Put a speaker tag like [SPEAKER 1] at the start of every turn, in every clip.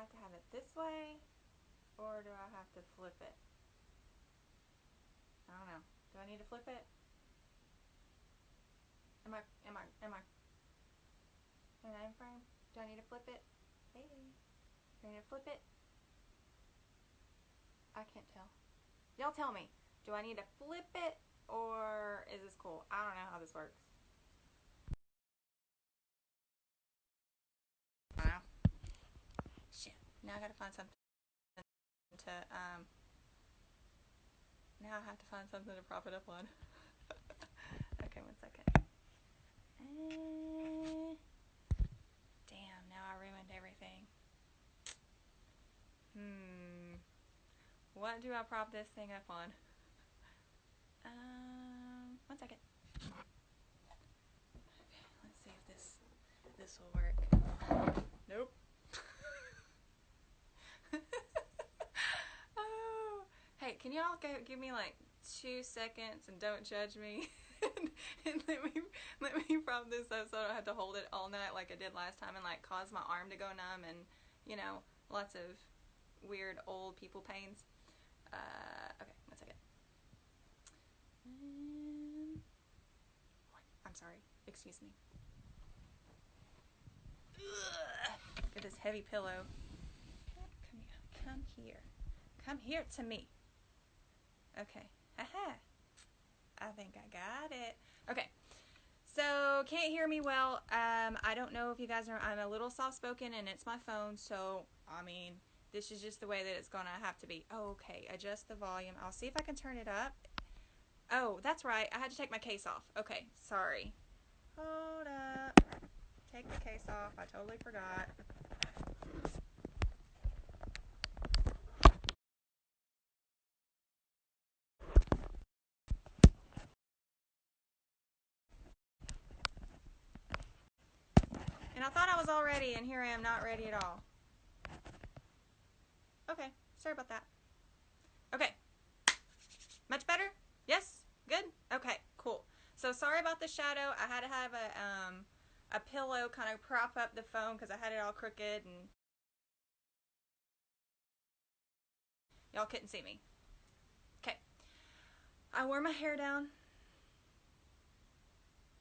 [SPEAKER 1] have to have it this way, or do I have to flip it? I don't know. Do I need to flip it? Am I in frame? Do I need to flip it? Hey, do I need to flip it? I can't tell. Y'all tell me. Do I need to flip it, or is this cool? I don't know how this works. I don't know. Shit. Now I gotta find something to, now I have to find something to prop it up on. Okay, 1 second. Damn, now I ruined everything. What do I prop this thing up on? 1 second. Okay, let's see if this will work. Nope. Oh. Hey, can y'all give me like 2 seconds and don't judge me? and let me prop this up so I don't have to hold it all night like I did last time and like cause my arm to go numb and, you know, lots of weird old people pains. Okay, 1 second. I'm sorry. Excuse me. Ugh. Get this heavy pillow. Come here. Come here to me. Okay. Haha. I think I got it. Okay. So, can't hear me well. I don't know if you guys know, I'm a little soft-spoken and it's my phone, so, I mean, this is just the way that it's gonna have to be. Oh, okay, adjust the volume. I'll see if I can turn it up. Oh, that's right. I had to take my case off. Okay, sorry. Hold up. Take the case off. I totally forgot. And I thought I was all ready, and here I am not ready at all. Okay, sorry about that. Okay. Much better? Yes? Good? Okay, cool. So sorry about the shadow. I had to have a pillow kind of prop up the phone because I had it all crooked and y'all couldn't see me. Okay. I wore my hair down.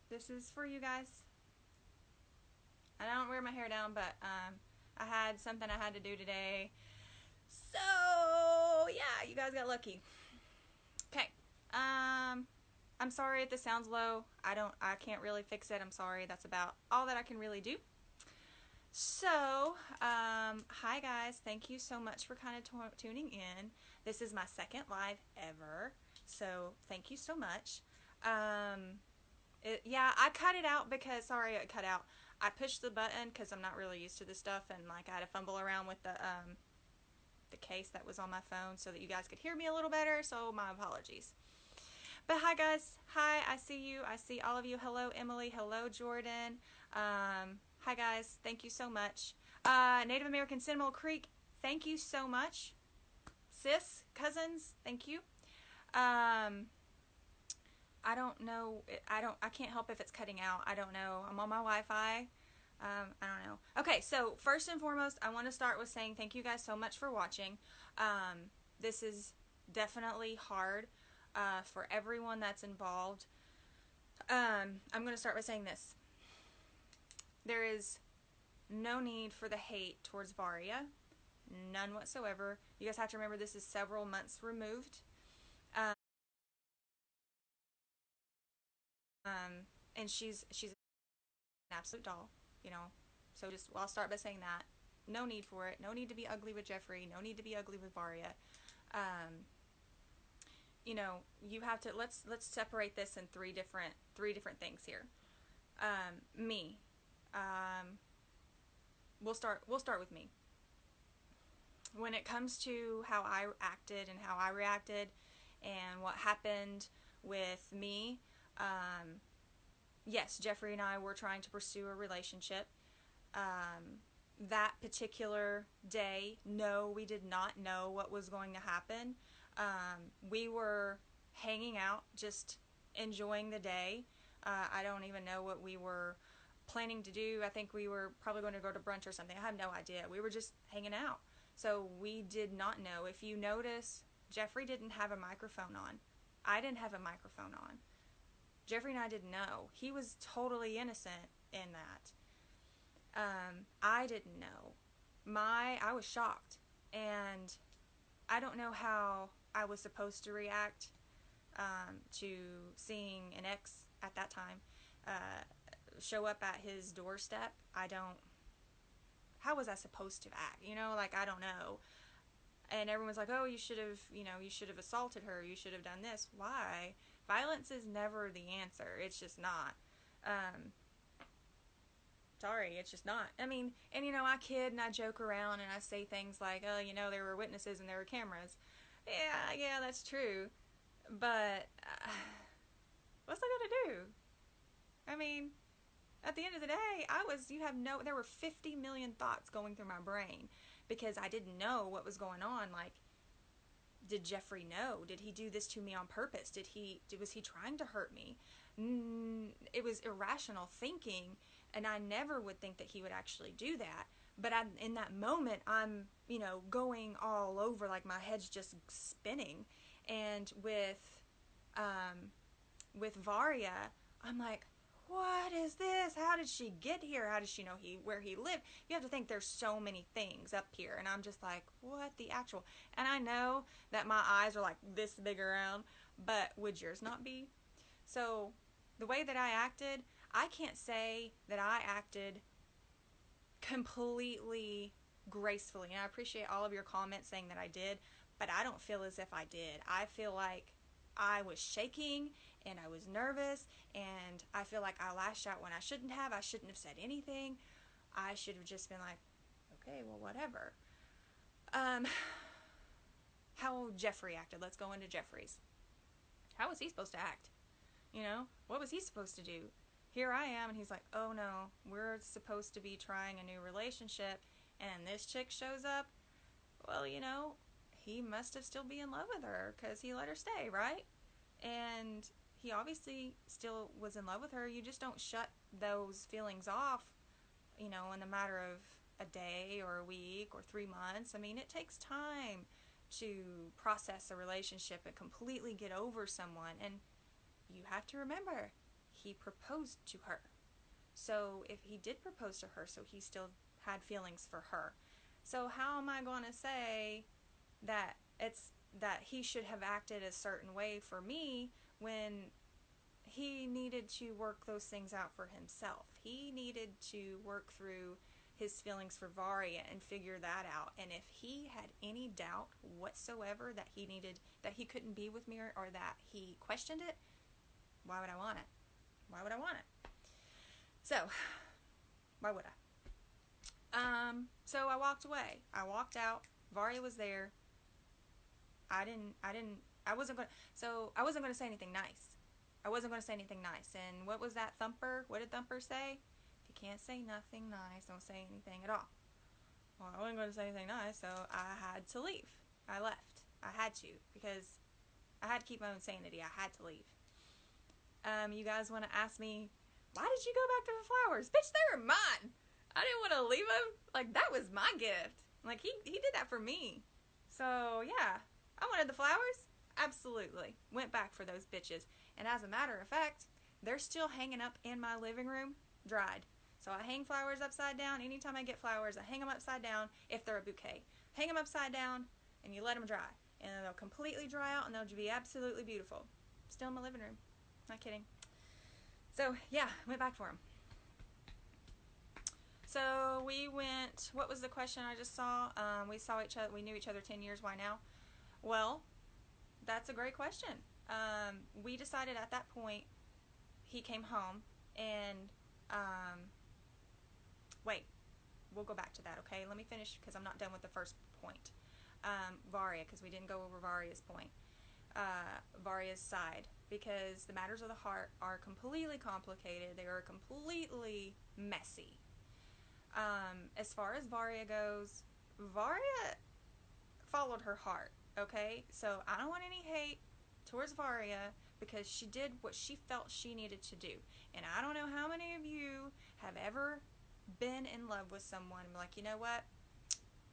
[SPEAKER 1] This is for you guys. I don't wear my hair down, but I had something I had to do today. So, yeah, you guys got lucky. Okay. I'm sorry if this sounds low. I can't really fix it. I'm sorry. That's about all that I can really do. So, hi guys. Thank you so much for kind of tuning in. This is my second live ever. So, thank you so much. Yeah, I cut it out because, sorry, it cut out. I pushed the button because I'm not really used to this stuff, and like I had to fumble around with the case that was on my phone so that you guys could hear me a little better, so my apologies. But hi guys, hi, I see you, I see all of you. Hello Emily, hello Jordan. Hi guys, thank you so much. Native American Seminole Creek, thank you so much. Sis, cousins, thank you. I don't know. I can't help if it's cutting out. I don't know. I'm on my Wi-Fi. I don't know. Okay, so first and foremost, I want to start with saying thank you guys so much for watching. This is definitely hard for everyone that's involved. I'm going to start by saying this. There is no need for the hate towards Varya. None whatsoever. You guys have to remember this is several months removed. And she's an absolute doll, you know. So I'll start by saying that. No need for it. No need to be ugly with Geoffrey. No need to be ugly with Varya. You know, you have to let's separate this in three different things here. Me. We'll start with me. When it comes to how I acted and how I reacted and what happened with me, yes, Geoffrey and I were trying to pursue a relationship. That particular day, no, we did not know what was going to happen. We were hanging out, just enjoying the day. I don't even know what we were planning to do. I think we were probably going to go to brunch or something. I have no idea. We were just hanging out. So we did not know. If you notice, Geoffrey didn't have a microphone on. I didn't have a microphone on. Geoffrey and I didn't know. He was totally innocent in that. I didn't know. I was shocked. And I don't know how I was supposed to react to seeing an ex at that time show up at his doorstep. How was I supposed to act? I don't know. And everyone's like, oh, you should have assaulted her. You should have done this. Why? Violence is never the answer. It's just not. Sorry, it's just not. I mean, and I kid and I joke around and I say things like, oh, there were witnesses and there were cameras. Yeah, that's true. But what's I gonna do? I mean, at the end of the day, there were 50 million thoughts going through my brain because I didn't know what was going on. Like, did Geoffrey know? Did he do this to me on purpose? Was he trying to hurt me? It was irrational thinking, and I never would think that he would actually do that. But in that moment, I'm, going all over, like my head's just spinning. And with Varya, I'm like, what is this? How did she get here? How does she know where he lived? You have to think there's so many things up here. And I'm just like, what the actual? And I know that my eyes are like this big around, but would yours not be? So the way that I acted, I can't say that I acted completely gracefully. And I appreciate all of your comments saying that I did, but I don't feel as if I did. I feel like I was shaking and I was nervous, and I feel like I lashed out when I shouldn't have. I shouldn't have said anything. I should have just been like, okay, well, whatever. How Geoffrey acted. Let's go into Geoffrey's. How was he supposed to act? What was he supposed to do? Here I am, and he's like, oh no, we're supposed to be trying a new relationship, and this chick shows up. Well, he must have still be in love with her because he let her stay, right? And he obviously still was in love with her. You just don't shut those feelings off, in a matter of a day or a week or 3 months. I mean, it takes time to process a relationship and completely get over someone. And you have to remember, he proposed to her. So if he did propose to her, so he still had feelings for her. So how am I going to say that he should have acted a certain way for me when he needed to work those things out for himself? He needed to work through his feelings for Varya and figure that out. And if he had any doubt whatsoever that he couldn't be with me, or that he questioned it, why would I want it? Why would I want it? So, why would I? So I walked away. I walked out. Varya was there. I wasn't going to say anything nice. And what was that Thumper? What did Thumper say? If you can't say nothing nice, don't say anything at all. Well, I wasn't going to say anything nice, so I had to leave. I left. I had to, because I had to keep my own sanity. I had to leave. You guys want to ask me, why did you go back to the flowers? Bitch, they were mine. I didn't want to leave them. Like, that was my gift. Like, he did that for me. So, yeah. I wanted the flowers. Absolutely. Went back for those bitches. And as a matter of fact, they're still hanging up in my living room, dried. So I hang flowers upside down. Anytime I get flowers, I hang them upside down if they're a bouquet. Hang them upside down, and you let them dry. And they'll completely dry out, and they'll be absolutely beautiful. Still in my living room. Not kidding. So, yeah, went back for them. So we went, what was the question I just saw? We saw each other, we knew each other 10 years, why now? Well, that's a great question. We decided at that point, he came home, and, wait, we'll go back to that, okay? Let me finish, because I'm not done with the first point. Varya, because we didn't go over Varya's point. Varya's side, because the matters of the heart are completely complicated. They are completely messy. As far as Varya goes, Varya followed her heart, okay? So I don't want any hate towards Varya because she did what she felt she needed to do. And I don't know how many of you have ever been in love with someone and be like, you know what?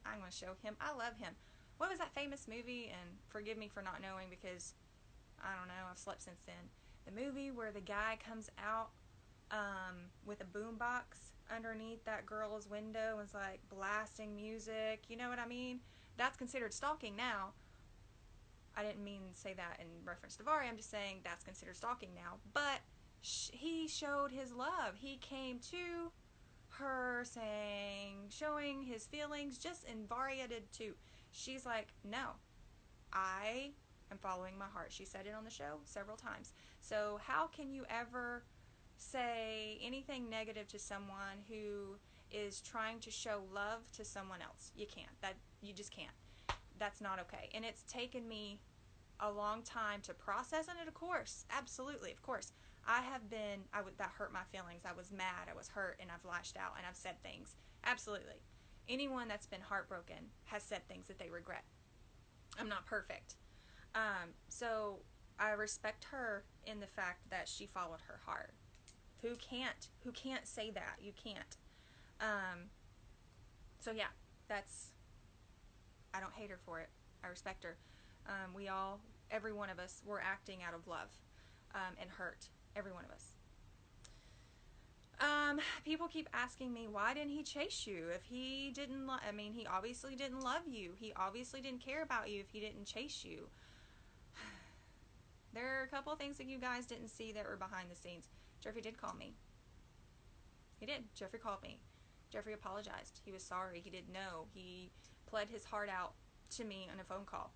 [SPEAKER 1] I'm going to show him I love him. What was that famous movie? And forgive me for not knowing because, I don't know, I've slept since then. The movie where the guy comes out with a boombox underneath that girl's window and is like blasting music. You know what I mean? That's considered stalking now. I didn't mean to say that in reference to Varya. I'm just saying that's considered stalking now. But he showed his love. He came to her showing his feelings, and Varya did too. She's like, no, I am following my heart. She said it on the show several times. So how can you ever say anything negative to someone who is trying to show love to someone else? You can't. You just can't. That's not okay. And it's taken me a long time to process it, of course. Absolutely, of course. That hurt my feelings. I was mad, I was hurt, and I've lashed out, and I've said things. Absolutely. Anyone that's been heartbroken has said things that they regret. I'm not perfect. So I respect her in the fact that she followed her heart. Who can't say that? You can't. So yeah, I don't hate her for it. I respect her. Every one of us, we're acting out of love and hurt. Every one of us. People keep asking me, why didn't he chase you? If he didn't, he obviously didn't love you. He obviously didn't care about you if he didn't chase you. There are a couple of things that you guys didn't see that were behind the scenes. Geoffrey did call me. He did. Geoffrey called me. Geoffrey apologized. He was sorry. He didn't know. He pled his heart out to me on a phone call.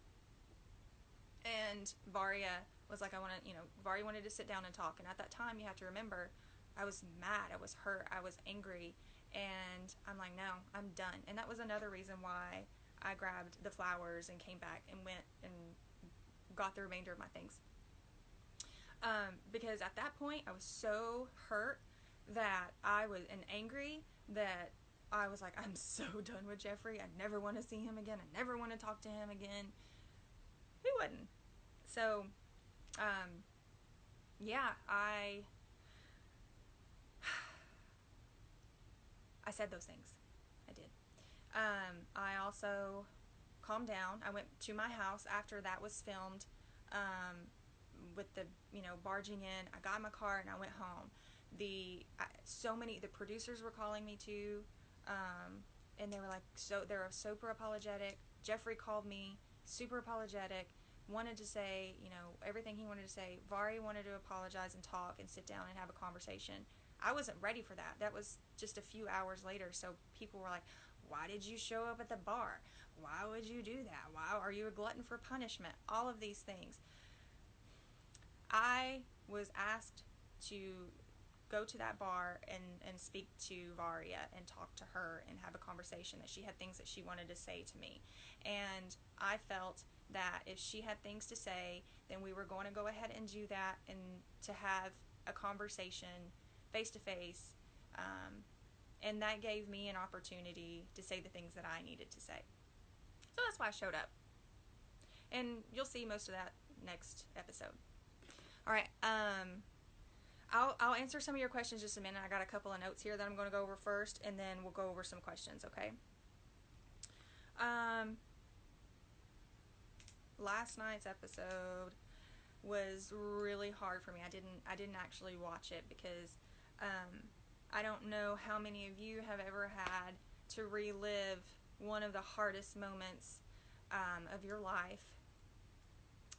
[SPEAKER 1] And Varya was like, Varya wanted to sit down and talk. And at that time, you have to remember, I was mad. I was hurt. I was angry. And I'm like, no, I'm done. And that was another reason why I grabbed the flowers and came back and went and got the remainder of my things. Because at that point, I was so hurt that and angry that I was like, I'm so done with Geoffrey. I never want to see him again. I never want to talk to him again. Who wouldn't? So, yeah, I said those things. I did. I also calmed down. I went to my house after that was filmed, with the, barging in. I got in my car and I went home. The producers were calling me too, and they were like, they were super apologetic. Geoffrey called me, super apologetic, wanted to say, everything he wanted to say. Varya wanted to apologize and talk and sit down and have a conversation. I wasn't ready for that. That was just a few hours later, so people were like, why did you show up at the bar? Why would you do that? Why are you a glutton for punishment? All of these things. I was asked to go to that bar and speak to Varya and talk to her and have a conversation, that she had things that she wanted to say to me. And I felt that if she had things to say, then we were going to go ahead and do that, and to have a conversation face to face. And that gave me an opportunity to say the things that I needed to say. So that's why I showed up. And you'll see most of that next episode. Alright, I'll answer some of your questions in just a minute. I got a couple of notes here that I'm going to go over first, and then we'll go over some questions, okay? Last night's episode was really hard for me. I didn't actually watch it because I don't know how many of you have ever had to relive one of the hardest moments of your life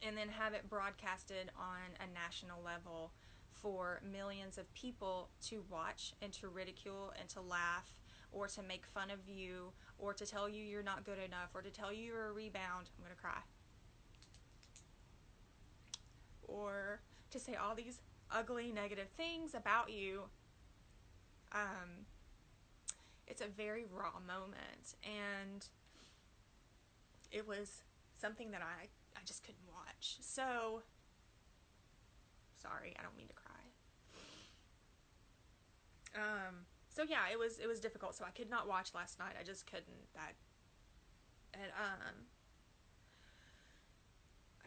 [SPEAKER 1] and then have it broadcasted on a national level for millions of people to watch and to ridicule and to laugh or to make fun of you or to tell you you're not good enough or to tell you you're a rebound. I'm going to cry. Or to say all these ugly, negative things about you. It's a very raw moment, and it was something that I just couldn't watch. So, sorry, I don't mean to cry. So yeah, it was difficult. So I could not watch last night. I just couldn't. I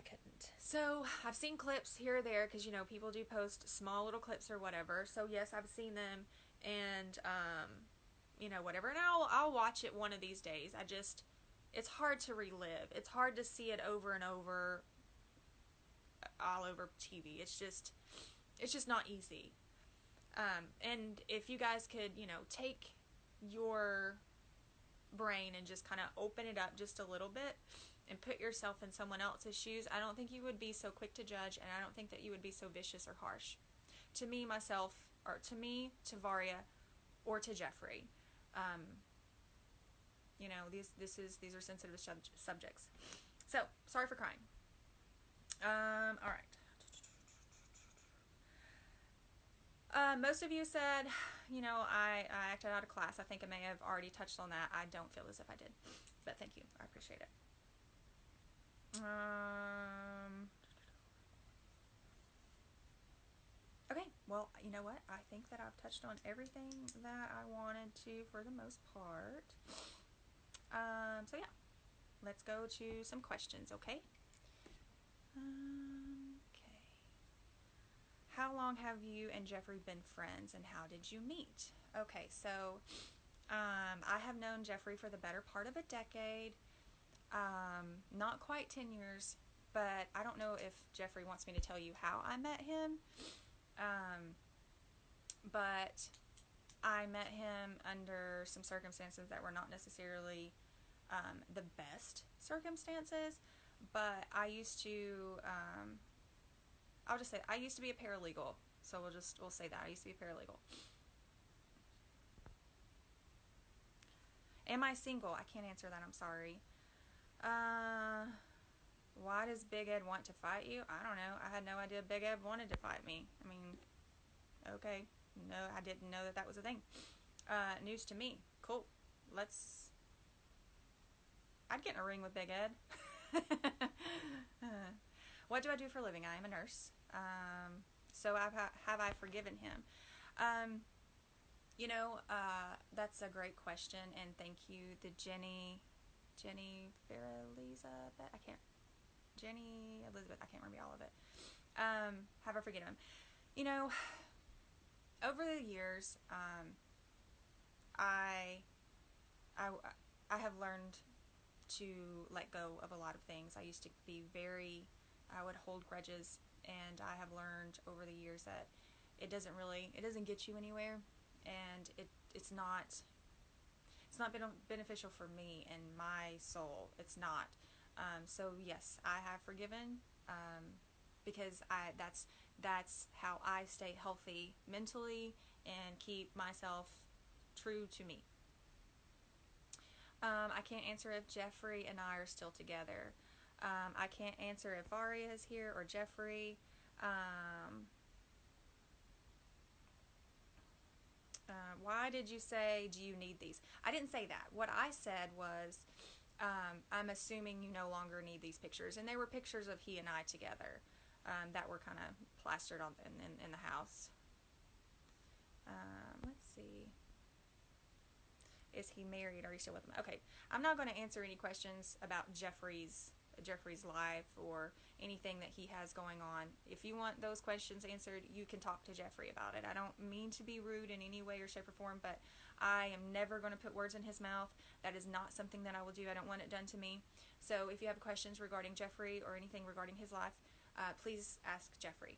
[SPEAKER 1] couldn't. So I've seen clips here or there because, people do post small little clips or whatever. So yes, I've seen them, and whatever. And I'll watch it one of these days. It's hard to relive. It's hard to see it over and over, all over TV. It's just not easy. And if you guys could, take your brain and just kind of open it up just a little bit and put yourself in someone else's shoes, I don't think you would be so quick to judge, and I don't think that you would be so vicious or harsh. To me, myself, or to me, to Varya, or to Geoffrey. These are sensitive subjects. So, sorry for crying. All right. Most of you said, I acted out of class. I think I may have already touched on that. I don't feel as if I did, but thank you. I appreciate it. Okay, well, you know what? I think that I've touched on everything that I wanted to for the most part. So yeah, let's go to some questions, okay? Okay. How long have you and Geoffrey been friends, and how did you meet? Okay, so I have known Geoffrey for the better part of a decade. Not quite 10 years, but I don't know if Geoffrey wants me to tell you how I met him. But I met him under some circumstances that were not necessarily the best circumstances, but I used to, I'll just say, I used to be a paralegal, so we'll say that. I used to be a paralegal. Am I single? I can't answer that, I'm sorry. Why does Big Ed want to fight you? I don't know. I had no idea Big Ed wanted to fight me. I mean, okay. No, I didn't know that was a thing. News to me. Cool. I'd get in a ring with Big Ed. What do I do for a living? I am a nurse. So have I forgiven him? That's a great question, and thank you to Jenny Elizabeth. Jenny Elizabeth. I can't remember all of it. Have I forgiven him? Over the years, I have learned to let go of a lot of things. I used to be I would hold grudges, and I have learned over the years that it doesn't get you anywhere, and it's not been beneficial for me and my soul. It's not. So yes, I have forgiven, because that's how I stay healthy mentally and keep myself true to me. I can't answer if Geoffrey and I are still together. I can't answer if Varya is here or Geoffrey. Why did you say, do you need these? I didn't say that. What I said was, I'm assuming you no longer need these pictures. And they were pictures of he and I together that were kind of plastered on in the house. Let's see. Is he married? Are you still with him? Okay, I'm not going to answer any questions about Geoffrey's life or anything that he has going on. If you want those questions answered, you can talk to Geoffrey about it. I don't mean to be rude in any way or shape or form, but I am never going to put words in his mouth. That is not something that I will do. I don't want it done to me. So if you have questions regarding Geoffrey or anything regarding his life, please ask Geoffrey.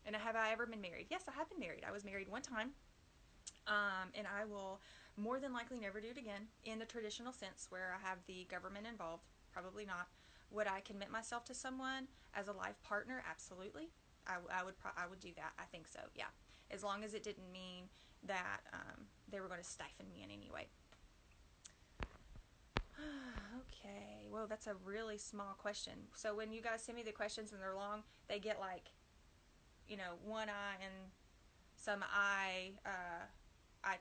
[SPEAKER 1] And have I ever been married? Yes, I have been married. I was married one time. And I will more than likely never do it again in the traditional sense where I have the government involved. Probably not. Would I commit myself to someone as a life partner? Absolutely. I would do that. I think so, yeah. As long as it didn't mean that they were going to stifle me in any way. Okay. Well, that's a really small question. So when you guys send me the questions and they're long, they get like, one eye and some eye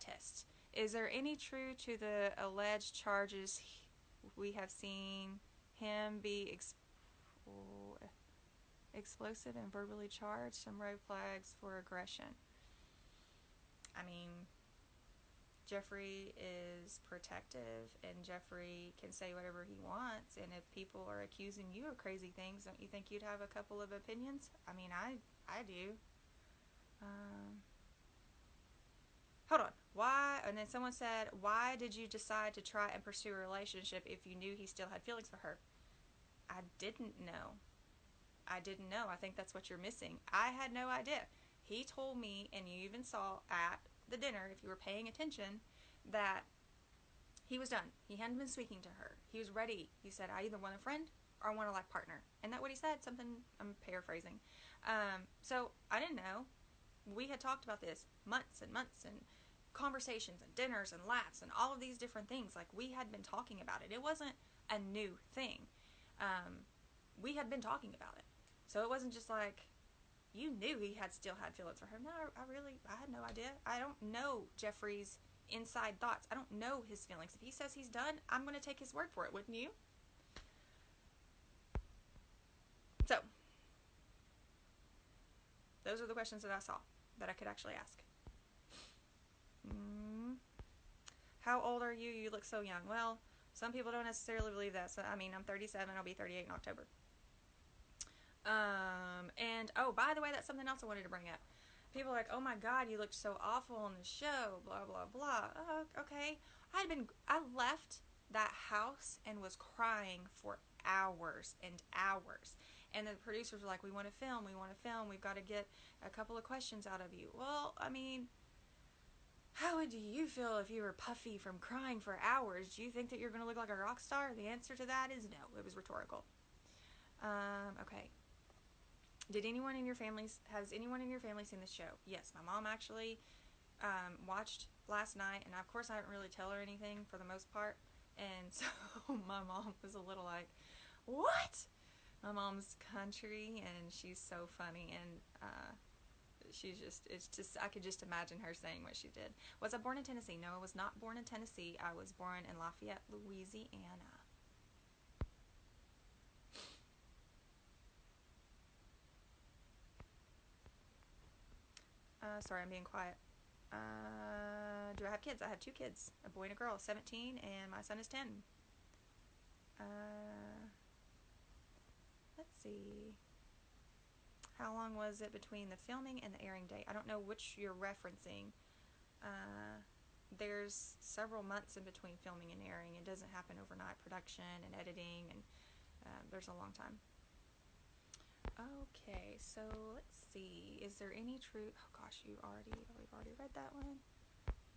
[SPEAKER 1] tests. Is there any truth to the alleged charges we have seen him be explosive and verbally charged? Some red flags for aggression. I mean, Geoffrey is protective, and Geoffrey can say whatever he wants, and if people are accusing you of crazy things, don't you think you'd have a couple of opinions? I mean, I do. Hold on. Why? And then someone said, why did you decide to try and pursue a relationship if you knew he still had feelings for her? I didn't know. I didn't know. I think that's what you're missing. I had no idea. He told me, and you even saw at the dinner, if you were paying attention, that he was done. He hadn't been speaking to her. He was ready. He said, I either want a friend or I want a life partner. Isn't that what he said? Something, I'm paraphrasing. So I didn't know. We had talked about this months and months, and conversations and dinners and laughs and all of these different things. Like, we had been talking about it. It wasn't a new thing. We had been talking about it. So it wasn't just like, you knew he still had feelings for her. No, I had no idea. I don't know Geoffrey's inside thoughts. I don't know his feelings. If he says he's done, I'm going to take his word for it, wouldn't you? So, those are the questions that I saw that I could actually ask. How old are you? You look so young. Well, some people don't necessarily believe that. So, I mean, I'm 37. I'll be 38 in October. And, oh, by the way, that's something else I wanted to bring up. People are like, oh my God, you looked so awful on the show, blah, blah, blah. Okay. I left that house and was crying for hours and hours. And the producers were like, we want to film. We've got to get a couple of questions out of you. Well, I mean, how would you feel if you were puffy from crying for hours? Do you think that you're going to look like a rock star? The answer to that is no. It was rhetorical. Okay. Has anyone in your family seen this show? Yes, my mom actually watched last night, and of course I didn't really tell her anything for the most part, and so my mom was a little like, what? My mom's country, and she's so funny, and I could just imagine her saying what she did. Was I born in Tennessee? No, I was not born in Tennessee. I was born in Lafayette, Louisiana. Sorry, I'm being quiet. Do I have kids? I have 2 kids, a boy and a girl, 17, and my son is 10. Let's see. How long was it between the filming and the airing date? I don't know which you're referencing. There's several months in between filming and airing. It doesn't happen overnight. Production and editing, and there's a long time. Okay, so let's see. Is there any truth? Oh gosh, we've already read that one.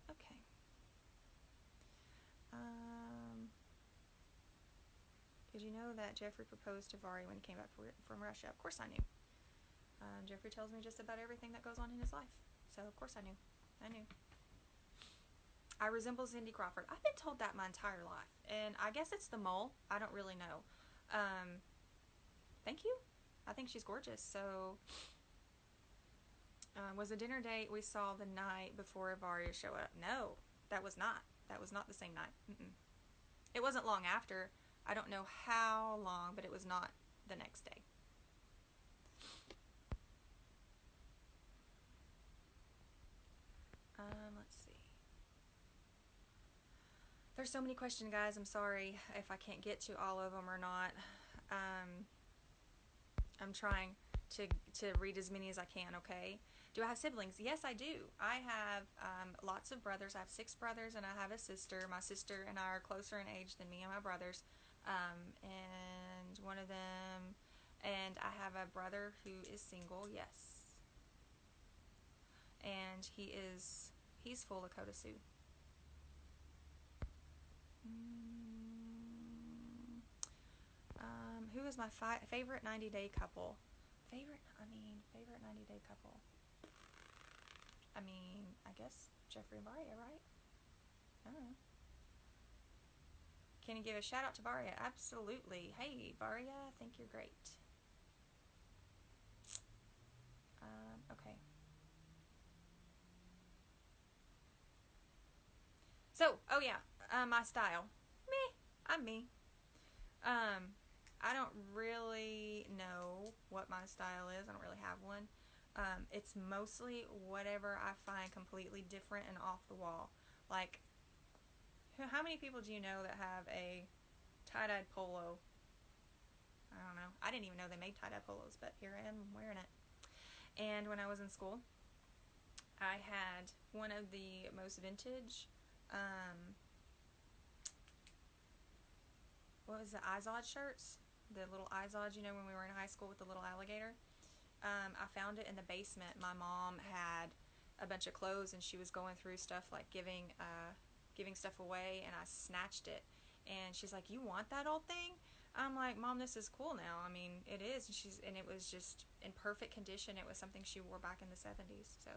[SPEAKER 1] Okay. Did you know that Geoffrey proposed to Varya when he came back from Russia? Of course I knew. Geoffrey tells me just about everything that goes on in his life. So, of course I knew. I resemble Cindy Crawford. I've been told that my entire life. And I guess it's the mole. I don't really know. Thank you. I think she's gorgeous. So, was a dinner date we saw the night before Varya showed up? No, that was not. That was not the same night. It wasn't long after. I don't know how long, but it was not the next day. Let's see. There's so many questions, guys. I'm sorry if I can't get to all of them or not. I'm trying to read as many as I can, okay? Do I have siblings? Yes, I do. I have lots of brothers. I have 6 brothers, and I have a sister. My sister and I are closer in age than me and my brothers. And one of them, and I have a brother who is single, yes. And he's full Lakota Sioux. Who is my favorite 90-day couple? Favorite 90-day couple. I mean, I guess Geoffrey and Varya, right? I don't know. Can you give a shout out to Varya? Absolutely. Hey, Varya, I think you're great. Okay. So, oh yeah, my style. I'm me. I don't really know what my style is. I don't really have one. It's mostly whatever I find completely different and off the wall. Like, How many people do you know that have a tie-dyed polo? I don't know. I didn't even know they made tie-dye polos, but here I am wearing it. And when I was in school, I had one of the most vintage, what was the Izod shirts? The little Izod, when we were in high school with the little alligator. I found it in the basement. My mom had a bunch of clothes, and she was going through stuff like giving stuff away, and I snatched it. And she's like, "You want that old thing?" I'm like, "Mom, this is cool now. I mean, it is." And it was just in perfect condition. It was something she wore back in the 70s. So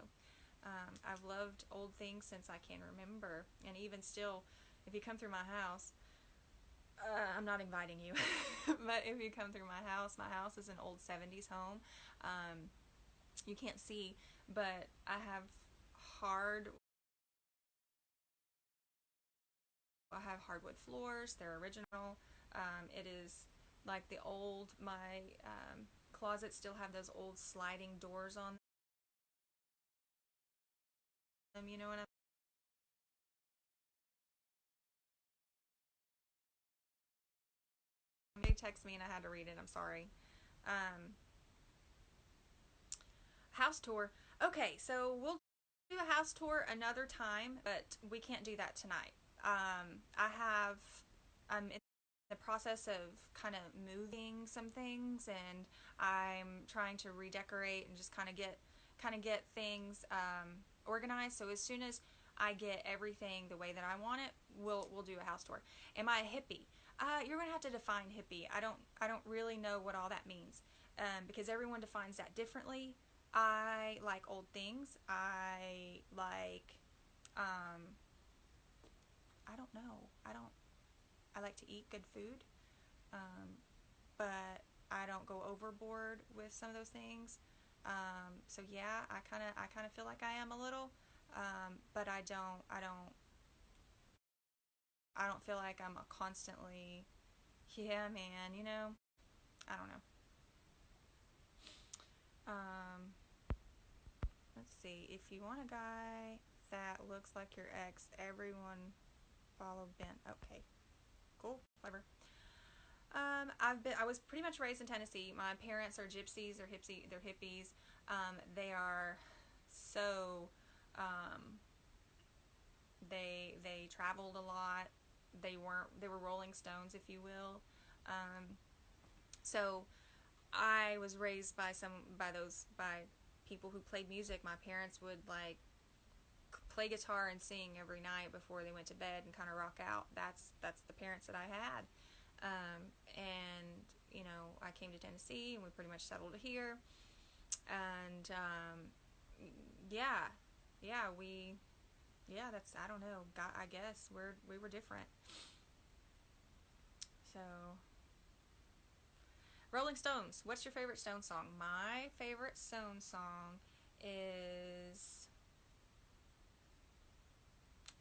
[SPEAKER 1] I've loved old things since I can remember. And even still, if you come through my house, I'm not inviting you, but if you come through my house is an old 70s home. You can't see, but I have hard hardwood floors. They're original. It is like the old, my closets still have those old sliding doors on them, you know what They text me and I had to read it. I'm sorry. Um, House tour. Okay, so we'll do a house tour another time, but we can't do that tonight. I'm in the process of kind of moving some things, and I'm trying to redecorate and just kind of get things organized. So as soon as I get everything the way that I want it, we'll do a house tour. Am I a hippie? You're gonna have to define hippie. I don't really know what all that means, because everyone defines that differently. I like old things. Um, I don't know. I like to eat good food, but I don't go overboard with some of those things. So yeah, I kind of feel like I am a little, but I don't feel like I'm a constantly, yeah, man, I don't know. Um, let's see. If you want a guy that looks like your ex, everyone follow Ben. Okay, cool, whatever. I was pretty much raised in Tennessee. My parents are gypsies. They're hippies. They are so. Um, they traveled a lot. They were Rolling Stones, if you will. So I was raised by people who played music. My parents would like play guitar and sing every night before they went to bed and kind of rock out. That's the parents that I had. And I came to Tennessee and we pretty much settled here. And yeah, yeah, that's, I don't know. God, I guess we were different. So, Rolling Stones. What's your favorite Stone song? My favorite Stone song is,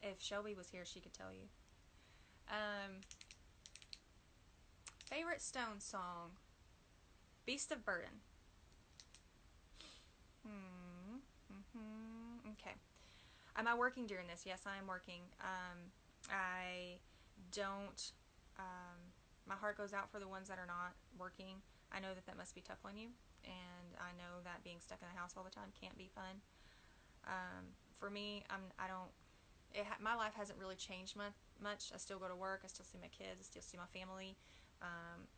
[SPEAKER 1] if Shelby was here, she could tell you. Um, Favorite Stone song, Beast of Burden. Okay. Am I working during this? Yes, I am working. I don't. My heart goes out for the ones that are not working. I know that must be tough on you, and I know that being stuck in the house all the time can't be fun. For me, I don't. My life hasn't really changed much. I still go to work. I still see my kids. I still see my family.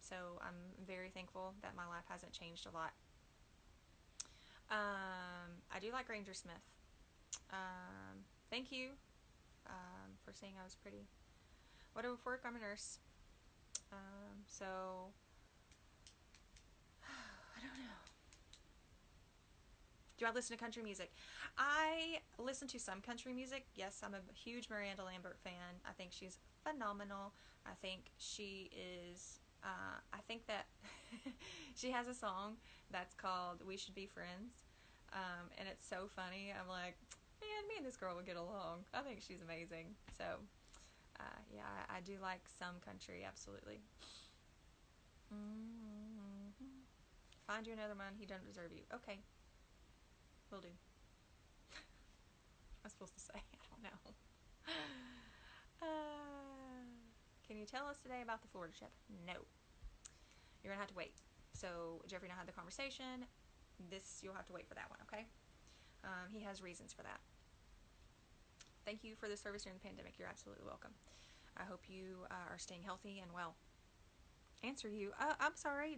[SPEAKER 1] So I'm very thankful that my life hasn't changed a lot. I do like Granger Smith. Thank you for saying I was pretty. What do work? I'm a nurse. So I don't know. Do I listen to country music? I listen to some country music. Yes, I'm a huge Miranda Lambert fan. I think she's phenomenal. I think she is. I think that she has a song that's called "We Should Be Friends," and it's so funny. I'm like, man, me and this girl would get along. I think she's amazing. So, yeah, I do like some country, absolutely. Mm-hmm. Find you another man. He doesn't deserve you. Okay, will do. I'm supposed to say. I don't know. Can you tell us today about the Florida trip? No. You're going to have to wait. So Geoffrey and I had the conversation. You'll have to wait for that one, okay? He has reasons for that. Thank you for the service during the pandemic. You're absolutely welcome. I hope you are staying healthy and well. Answer you. I'm sorry,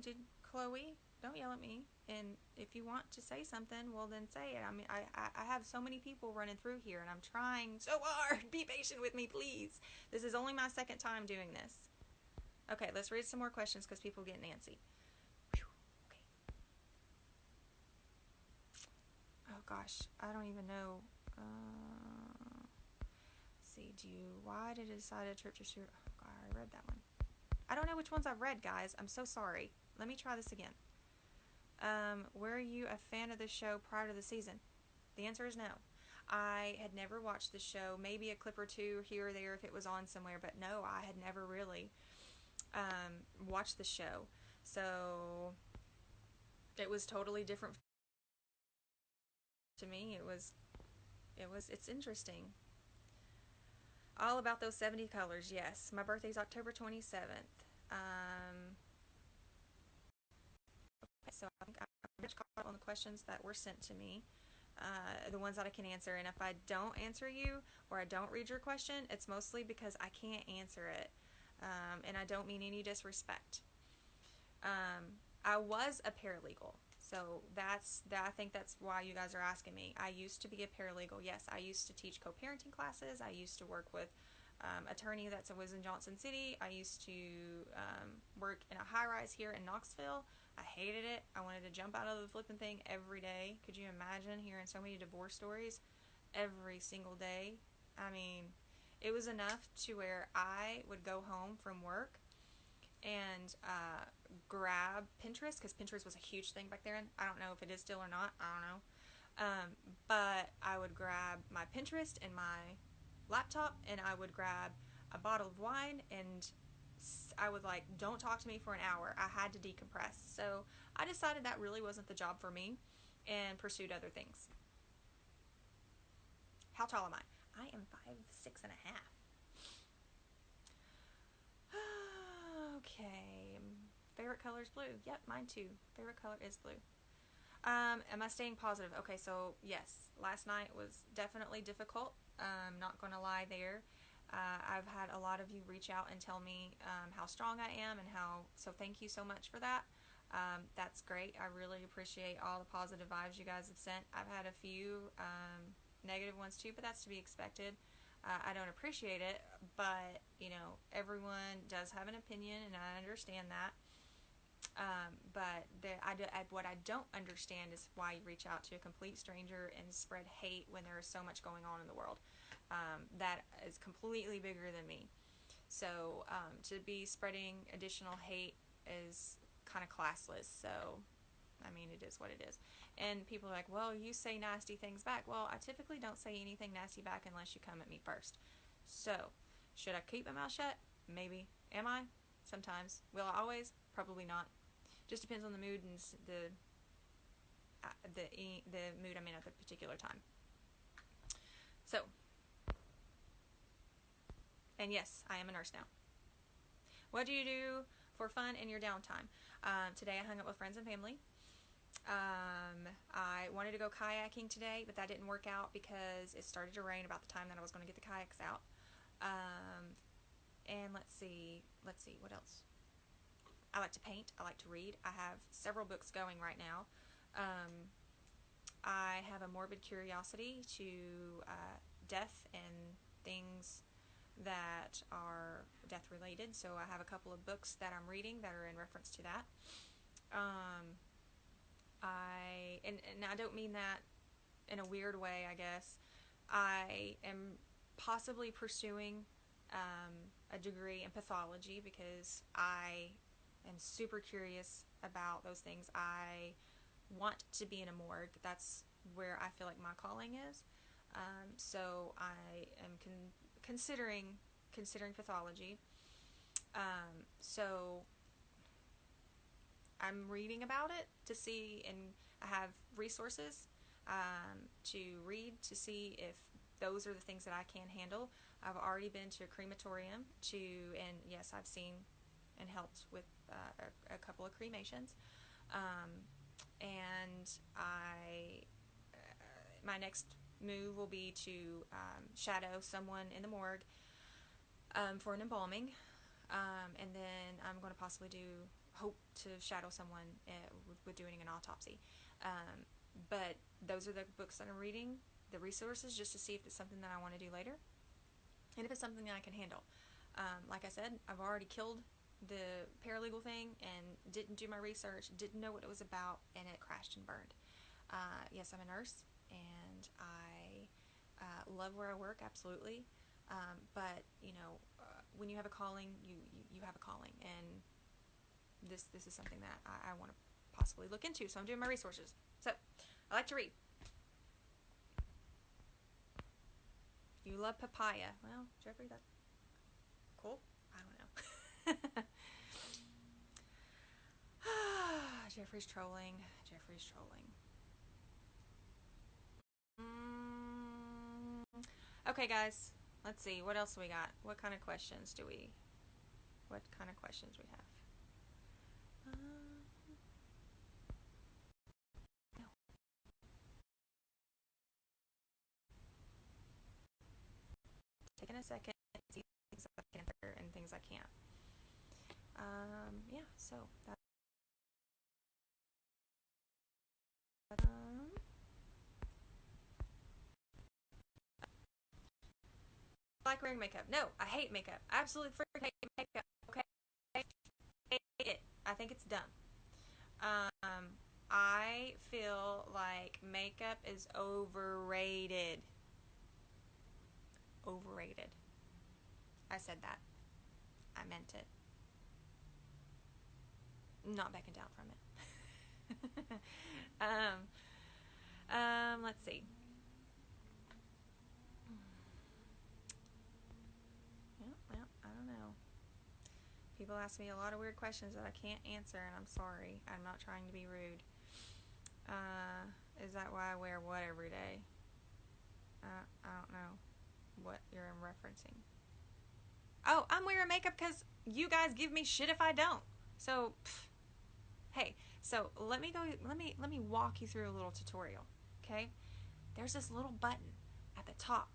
[SPEAKER 1] Chloe. Don't yell at me. And if you want to say something, well then say it. I mean, I have so many people running through here, and I'm trying so hard. Be patient with me, please. This is only my second time doing this. Okay, let's read some more questions because people get antsy. Whew. Okay. Oh gosh, I don't even know. See, why did I decide a trip to shoot? Oh god, I already read that one. I don't know which ones I've read, guys. I'm so sorry. Let me try this again. Were you a fan of the show prior to the season? The answer is no. I had never watched the show, maybe a clip or two here or there if it was on somewhere, but no, I had never really watched the show. So it was totally different to me. It's interesting. All about those 70 colors, yes. My birthday's October 27th. So I think I'm pretty caught up on the questions that were sent to me, the ones that I can answer. And if I don't answer you or I don't read your question, it's mostly because I can't answer it. And I don't mean any disrespect. I was a paralegal. So I think that's why you guys are asking me. I used to be a paralegal. Yes, I used to teach co-parenting classes. I used to work with attorney that was in Johnson City. I used to work in a high-rise here in Knoxville. I hated it. I wanted to jump out of the flipping thing every day. Could you imagine hearing so many divorce stories every single day? I mean, it was enough to where I would go home from work and grab Pinterest, because Pinterest was a huge thing back then. I don't know if it is still or not. I don't know. But I would grab my Pinterest and my laptop, and I would grab a bottle of wine, and I would don't talk to me for an hour. I had to decompress. So I decided that really wasn't the job for me and pursued other things. How tall am I? I am 5'6" and a half. Okay. Favorite color is blue. Yep, mine too. Favorite color is blue. Am I staying positive? Okay, so yes, last night was definitely difficult. Not going to lie there. I've had a lot of you reach out and tell me how strong I am, and so thank you so much for that. That's great. I really appreciate all the positive vibes you guys have sent. I've had a few negative ones too, but that's to be expected. I don't appreciate it, but everyone does have an opinion, and I understand that. But what I don't understand is why you reach out to a complete stranger and spread hate when there is so much going on in the world. That is completely bigger than me. So to be spreading additional hate is kind of classless. So I mean, it is what it is. And people are like, well, you say nasty things back. Well, I typically don't say anything nasty back unless you come at me first. So, should I keep my mouth shut? Maybe. Am I? Sometimes. Will I always? Probably not. Just depends on the mood and the mood I'm in at the particular time. So, and yes, I am a nurse now. What do you do for fun in your downtime? Today I hung out with friends and family. I wanted to go kayaking today, but that didn't work out because it started to rain about the time that I was going to get the kayaks out. And let's see, what else? I like to paint. I like to read. I have several books going right now. I have a morbid curiosity to death and things that are death related. So I have a couple of books that I'm reading that are in reference to that. And I don't mean that in a weird way, I guess. I am possibly pursuing a degree in pathology because I am super curious about those things. I want to be in a morgue. That's where I feel like my calling is. So I am considering pathology. So I'm reading about it to see, and I have resources to read to see if those are the things that I can handle. I've already been to a crematorium and yes, I've seen and helped with a couple of cremations. And my next move will be to shadow someone in the morgue for an embalming. And then I'm going to possibly hope to shadow someone with doing an autopsy. But those are the books that I'm reading, the resources, just to see if it's something that I want to do later, and if it's something that I can handle. Like I said, I've already killed the paralegal thing and didn't do my research, didn't know what it was about, and it crashed and burned. Yes, I'm a nurse, and I love where I work, absolutely. But when you have a calling, you have a calling, and this is something that I want to possibly look into. So I'm doing my resources. So I like to read. You love papaya. Well, Geoffrey, that's cool. I don't know. Geoffrey's trolling. Geoffrey's trolling. Okay, guys. Let's see. What else we got? What kind of questions we have? No. Taking a second to see things I can answer and things I can't. Yeah, so that. I like wearing makeup. No, I hate makeup. I absolutely freaking hate makeup. Okay, I hate it. I think it's dumb. I feel like makeup is overrated. Overrated. I said that. I meant it. Not backing down from it. Let's see. Well, I don't know. People ask me a lot of weird questions that I can't answer, and I'm sorry. I'm not trying to be rude. Is that why I wear what every day? I don't know what you're referencing. Oh, I'm wearing makeup because you guys give me shit if I don't. So, hey, so let me walk you through a little tutorial, okay? There's this little button at the top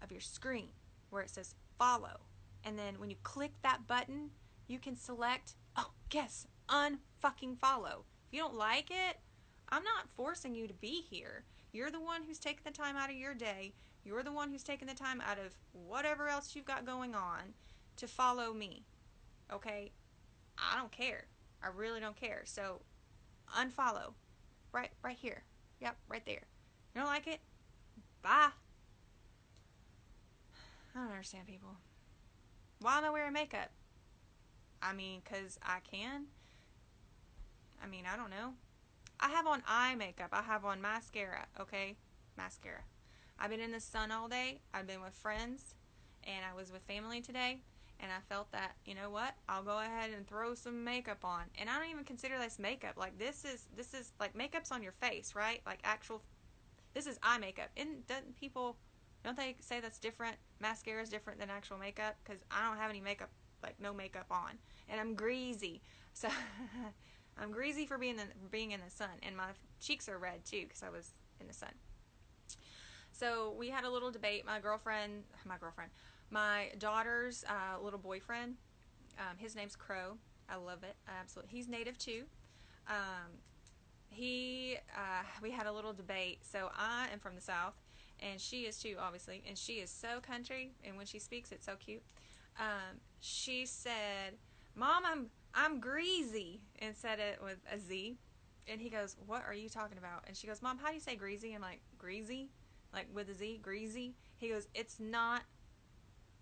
[SPEAKER 1] of your screen where it says follow. And then when you click that button, you can select, oh, guess, unfucking follow. If you don't like it, I'm not forcing you to be here. You're the one who's taking the time out of your day. You're the one who's taking the time out of whatever else you've got going on to follow me. Okay? I don't care. I really don't care. So, unfollow. Right here. Yep, right there. You don't like it? Bye. I don't understand people. Why am I wearing makeup? I mean, 'cause I can. I mean, I don't know. I have on eye makeup. I have on mascara, okay? Mascara. I've been in the sun all day. I've been with friends, and I was with family today, and I felt that, you know what? I'll go ahead and throw some makeup on. And I don't even consider this makeup. Like, this is like makeup's on your face, right? Like actual, this is eye makeup. And don't they say that's different? Mascara is different than actual makeup? Because I don't have any makeup, like no makeup on. And I'm greasy. So I'm greasy for being in the sun. And my cheeks are red too because I was in the sun. So we had a little debate. My daughter's little boyfriend, his name's Crow. I love it. Absolutely. He's native too. We had a little debate. So I am from the South, and she is too, obviously. And she is so country, and when she speaks, it's so cute. She said, "Mom, I'm greasy," and said it with a Z. And he goes, "What are you talking about?" And she goes, "Mom, how do you say greasy?" I'm like, "Greasy? Like with a Z? Greasy?" He goes, "It's not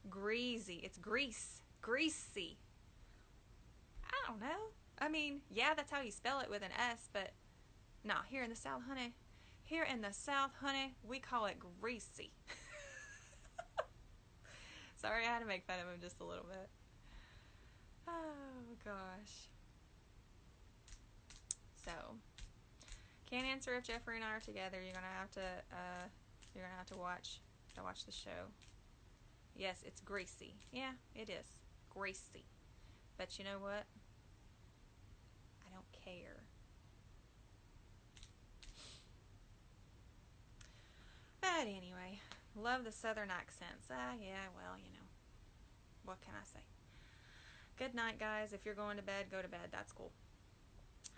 [SPEAKER 1] greasy. It's grease. Greasy." I don't know. I mean, yeah, that's how you spell it with an S, but no, here in the South, honey. Here in the South, honey, we call it greasy. Sorry, I had to make fun of him just a little bit. Oh, gosh. So, can't answer if Geoffrey and I are together. You're gonna have to watch to watch the show. Yes, it's greasy. Yeah, it is. Greasy. But you know what? I don't care. But anyway, love the southern accents. Yeah, well, you know. What can I say? Good night, guys. If you're going to bed, go to bed. That's cool.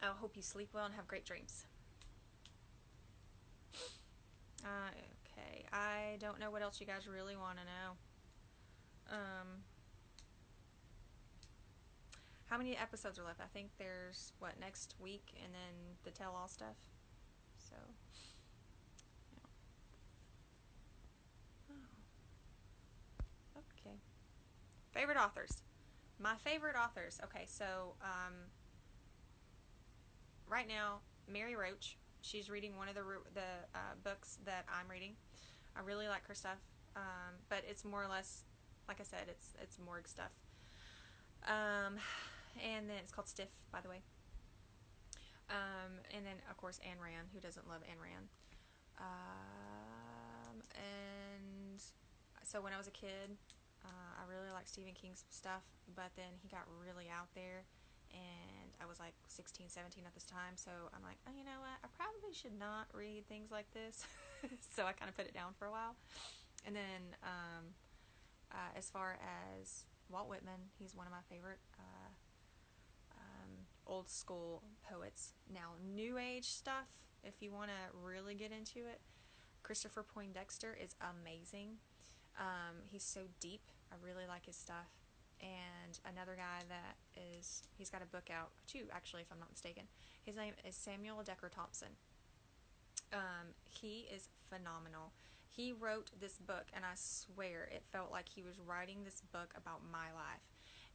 [SPEAKER 1] I hope you sleep well and have great dreams. Okay. I don't know what else you guys really want to know. How many episodes are left? I think there's, next week, and then the tell-all stuff. So, yeah. Oh. Okay. Favorite authors. My favorite authors. Okay, so, right now, Mary Roach. She's reading one of the books that I'm reading. I really like her stuff, but it's more or less, like I said, it's morgue stuff. And then it's called Stiff, by the way. And then, of course, Ayn Rand. Who doesn't love Ayn Rand? And so when I was a kid, I really liked Stephen King's stuff, but then he got really out there, and I was like 16, 17 at this time, so I'm like, oh, you know what? I probably should not read things like this. So I kind of put it down for a while. And then as far as Walt Whitman, he's one of my favorite old school poets. Now, new age stuff, if you want to really get into it, Christopher Poindexter is amazing. He's so deep. I really like his stuff. And another guy he's got a book out too, actually, if I'm not mistaken. His name is Samuel Decker Thompson. He is phenomenal. He wrote this book, and I swear it felt like he was writing this book about my life.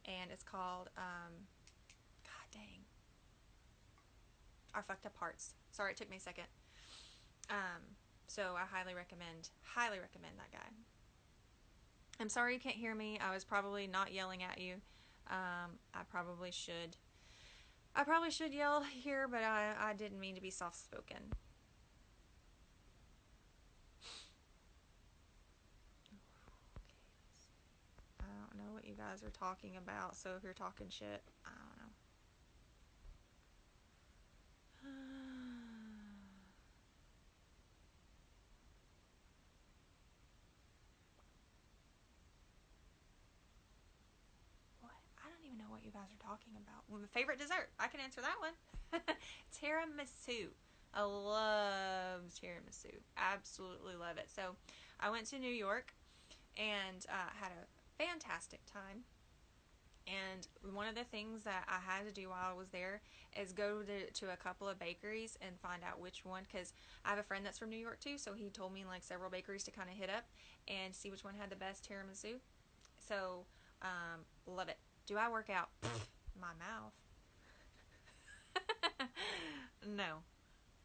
[SPEAKER 1] And it's called, God dang, Our Fucked Up Hearts. Sorry, it took me a second. So I highly recommend that guy. I'm sorry you can't hear me. I was probably not yelling at you. I probably should yell here, but I didn't mean to be soft-spoken. I don't know what you guys are talking about, so if you're talking shit, I don't know. What? I don't even know what you guys are talking about. Well, my favorite dessert. I can answer that one. Tiramisu. I love tiramisu. Absolutely love it. So I went to New York and had a fantastic time. And one of the things that I had to do while I was there is go to a couple of bakeries and find out which one, because I have a friend that's from New York too, so he told me like several bakeries to kind of hit up and see which one had the best tiramisu. So, love it. Do I work out? My mouth. No.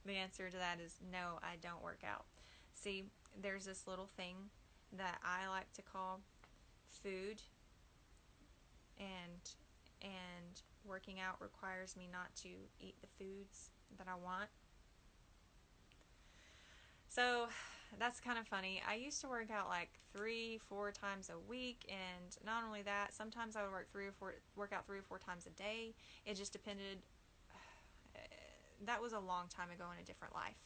[SPEAKER 1] The answer to that is no, I don't work out. See, there's this little thing that I like to call food, and working out requires me not to eat the foods that I want. So that's kind of funny. I used to work out like 3-4 times a week, and not only that, sometimes I would work out 3 or 4 times a day. It just depended. That was a long time ago in a different life.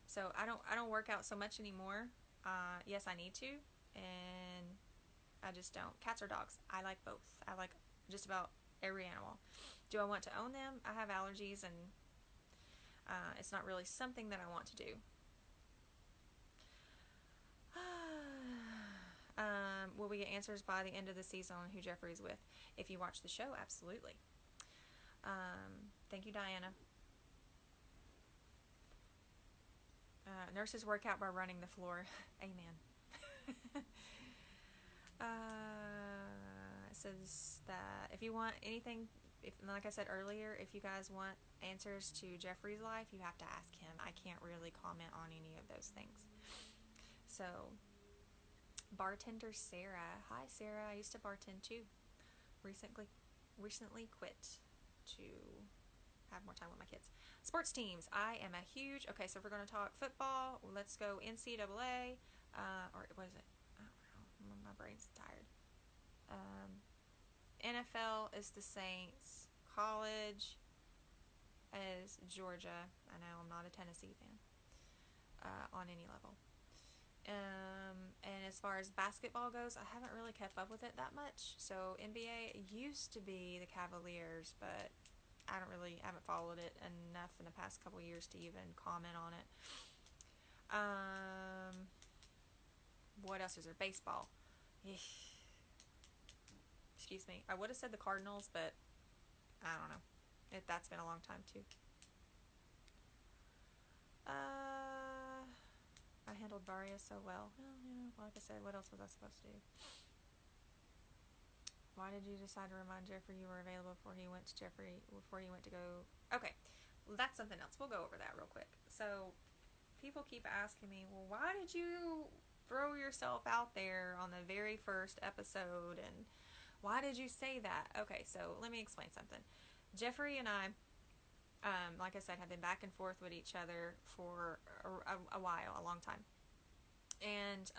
[SPEAKER 1] So I don't work out so much anymore. Yes, I need to, and I just don't. Cats or dogs? I like both. I like just about every animal. Do I want to own them? I have allergies, and it's not really something that I want to do. Will we get answers by the end of the season on who Geoffrey's with? If you watch the show, absolutely. Thank you, Diana. Nurses work out by running the floor. Amen. It says that if you want anything, like I said earlier, if you guys want answers to Geoffrey's life, you have to ask him. I can't really comment on any of those things. So, bartender Sarah. Hi, Sarah. I used to bartend too. Recently quit to have more time with my kids. Sports teams. I am a huge. Okay, so if we're going to talk football, let's go NCAA. Or what is it? I don't know. My brain's tired. NFL is the Saints. College is Georgia. I know I'm not a Tennessee fan on any level. And as far as basketball goes, I haven't really kept up with it that much. So NBA used to be the Cavaliers, but I haven't followed it enough in the past couple years to even comment on it. What else is there? Baseball. Excuse me. I would have said the Cardinals, but I don't know. That's been a long time too. I handled Varya so well. Well, like I said, what else was I supposed to do? Why did you decide to remind Geoffrey you were available before he went to go? Okay, well, that's something else. We'll go over that real quick. So, people keep asking me, well, why did you throw yourself out there on the very first episode, and why did you say that? Okay, so let me explain something. Geoffrey and I, like I said, have been back and forth with each other for a while, a long time. And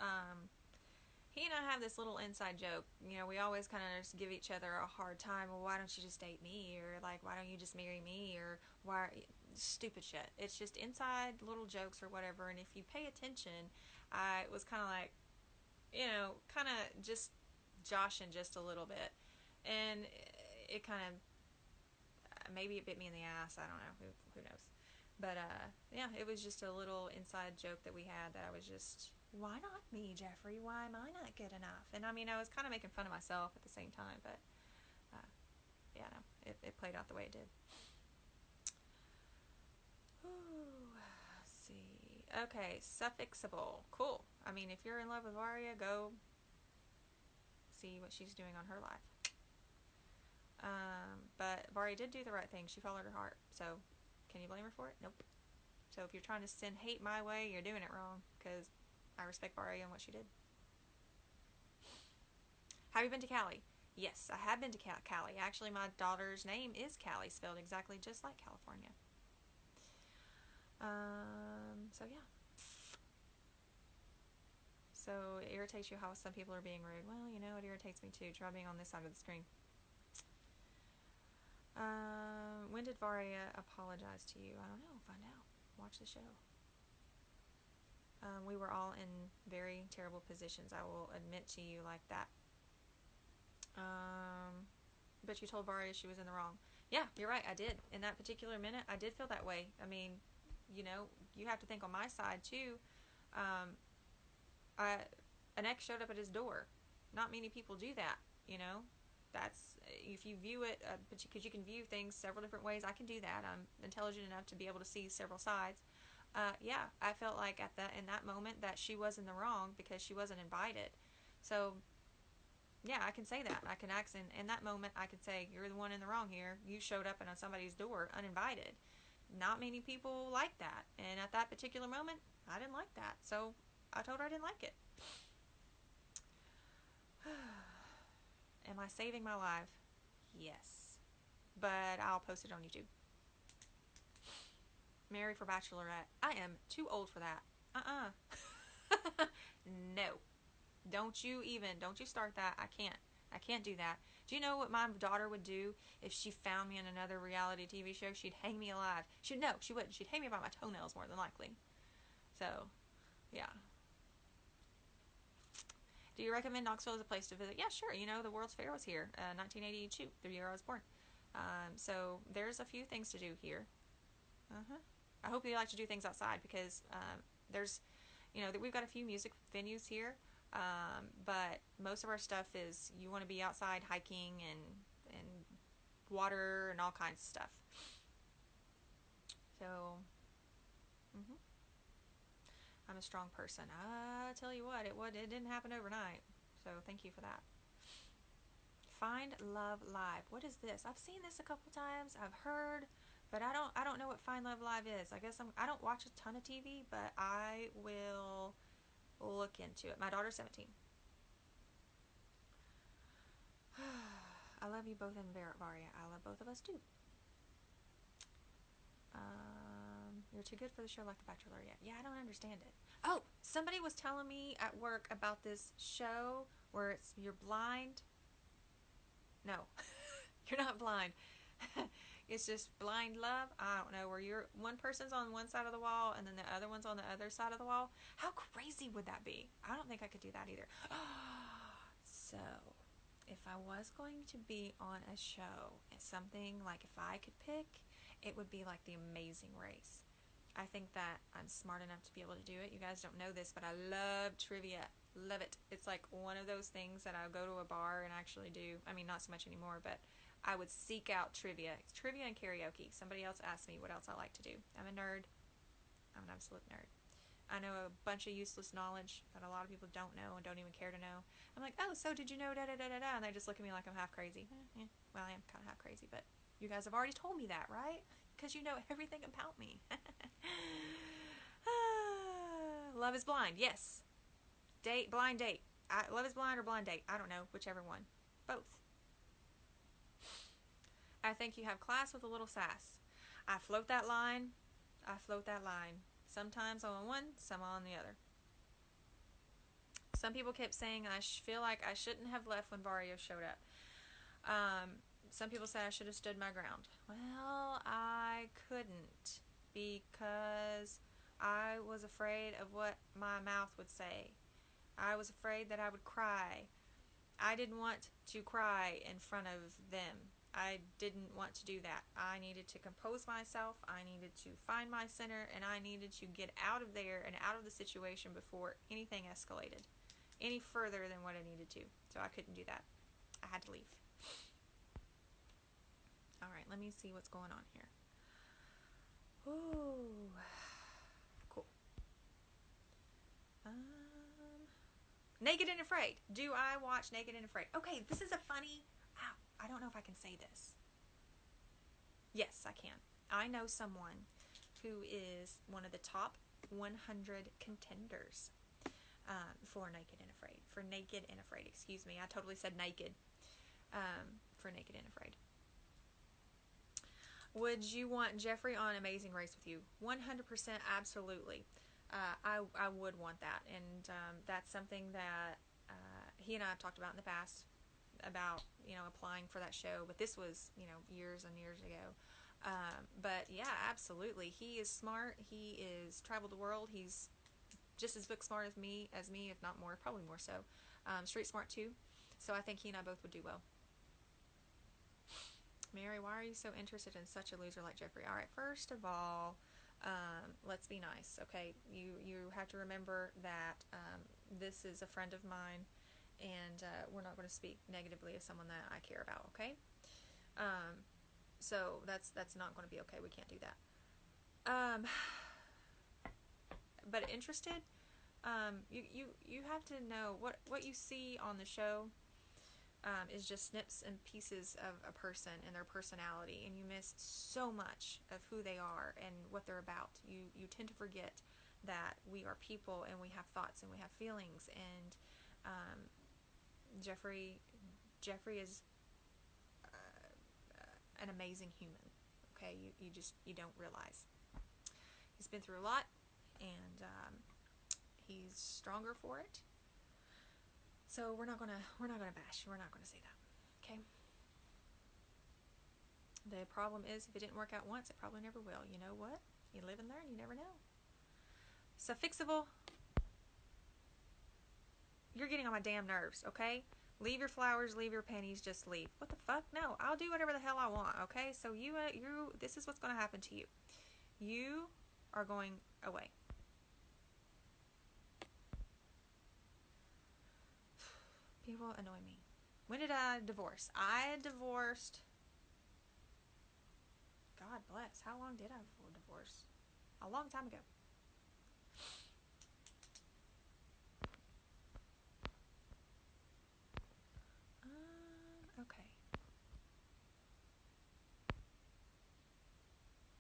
[SPEAKER 1] he and I have this little inside joke. You know, we always kind of just give each other a hard time. Well, why don't you just date me? Or, like, why don't you just marry me? Or, why? Stupid shit. It's just inside little jokes or whatever. And if you pay attention, I was kind of like, kind of just joshing just a little bit. And it kind of, maybe it bit me in the ass. I don't know. Who knows? But, yeah, it was just a little inside joke that we had that I was just, why not me, Geoffrey? Why am I not good enough? And, I mean, I was kind of making fun of myself at the same time, but, yeah, no, it played out the way it did. Ooh, let's see. Okay, suffixable. Cool. I mean, if you're in love with Varya, go see what she's doing on her life. But Varya did do the right thing. She followed her heart. So, can you blame her for it? Nope. So if you're trying to send hate my way, you're doing it wrong, because I respect Varya and what she did. Have you been to Cali? Yes, I have been to Cali. Actually, my daughter's name is Cali, spelled exactly just like California. So yeah. So it irritates you how some people are being rude. Well, it irritates me too. Try being on this side of the screen. When did Varya apologize to you? I don't know. Find out. Watch the show. We were all in very terrible positions. I will admit to you like that. But you told Varya she was in the wrong. Yeah, you're right. I did. In that particular minute, I did feel that way. I mean, you have to think on my side too. An ex showed up at his door. Not many people do that. That's, if you view it, because you can view things several different ways. I can do that. I'm intelligent enough to be able to see several sides. Yeah, I felt like in that moment that she was in the wrong because she wasn't invited. So, yeah, I can say that. I can act in that moment. I could say, you're the one in the wrong here. You showed up on somebody's door uninvited. Not many people like that. And at that particular moment, I didn't like that. So I told her I didn't like it. Am I saving my life? Yes. But I'll post it on YouTube. Marry for Bachelorette. I am too old for that. No. Don't you start that. I can't do that. Do you know what my daughter would do if she found me in another reality TV show? She'd hang me alive. She wouldn't. She'd hang me by my toenails more than likely. So, yeah. Do you recommend Knoxville as a place to visit? Yeah, sure. The World's Fair was here, 1982, the year I was born. So there's a few things to do here. I hope you like to do things outside because there's, we've got a few music venues here, but most of our stuff is you want to be outside hiking and water and all kinds of stuff. So, I'm a strong person. I tell you what, it didn't happen overnight. So thank you for that. Find Love Live. What is this? I've seen this a couple times. I've heard, but I don't know what Find Love Live is. I guess I don't watch a ton of TV, but I will look into it. My daughter's 17. I love you both in Varya. I love both of us too. You're too good for the show like The Bachelor yet. Yeah, I don't understand it. Oh, somebody was telling me at work about this show where you're blind. No, you're not blind. It's just blind love. I don't know, where one person's on one side of the wall and then the other one's on the other side of the wall. How crazy would that be? I don't think I could do that either. So, if I was going to be on a show, something like if I could pick, it would be like The Amazing Race. I think that I'm smart enough to be able to do it. You guys don't know this, but I love trivia. Love it. It's like one of those things that I'll go to a bar and actually do. I mean, not so much anymore, but I would seek out trivia. It's trivia and karaoke. Somebody else asked me what else I like to do. I'm a nerd. I'm an absolute nerd. I know a bunch of useless knowledge that a lot of people don't know and don't even care to know. I'm like, oh, so did you know da-da-da-da-da? And they just look at me like I'm half crazy. Yeah, well, I am kind of half crazy, but you guys have already told me that, right? Because you know everything about me. Love is Blind, yes. Blind date. Love is Blind or Blind Date. I don't know, whichever one. Both. I think you have class with a little sass. I float that line. Sometimes I'm on one, some on the other. Some people kept saying I feel like I shouldn't have left when Varya showed up. Some people said I should have stood my ground. Well, I couldn't because I was afraid of what my mouth would say. I was afraid that I would cry. I didn't want to cry in front of them. I didn't want to do that. I needed to compose myself. I needed to find my center, and I needed to get out of there and out of the situation before anything escalated any further than what I needed to. So I couldn't do that. I had to leave. All right, let me see what's going on here. Ooh, cool. Naked and Afraid. Do I watch Naked and Afraid? Okay, this is a funny... I don't know if I can say this. Yes, I can. I know someone who is one of the top 100 contenders for Naked and Afraid. For Naked and Afraid, excuse me. I totally said naked. For Naked and Afraid. Would you want Geoffrey on Amazing Race with you? 100% absolutely. I would want that. And that's something that he and I have talked about in the past, about, applying for that show. But this was, years and years ago. But yeah, absolutely. He is smart. He is traveled the world. He's just as book smart as me, if not more, probably more so. Street smart too. So I think he and I both would do well. Mary, why are you so interested in such a loser like Geoffrey? All right, first of all, let's be nice, okay? You have to remember that this is a friend of mine, and we're not going to speak negatively of someone that I care about, okay? So that's not going to be okay. We can't do that. But interested, you have to know what you see on the show. Is just snips and pieces of a person and their personality, and you miss so much of who they are and what they're about. You tend to forget that we are people and we have thoughts and we have feelings, and Geoffrey is an amazing human. Okay, you don't realize he's been through a lot, and he's stronger for it. So we're not gonna bash. We're not gonna say that. Okay. The problem is, if it didn't work out once, it probably never will. You know what? You live and learn. You never know. Suffixable. You're getting on my damn nerves. Okay. Leave your flowers. Leave your pennies. Just leave. What the fuck? No. I'll do whatever the hell I want. Okay. So you. This is what's gonna happen to you. You are going away. People annoy me. When did I divorce? I divorced. God bless. How long did I divorce? A long time ago. Okay.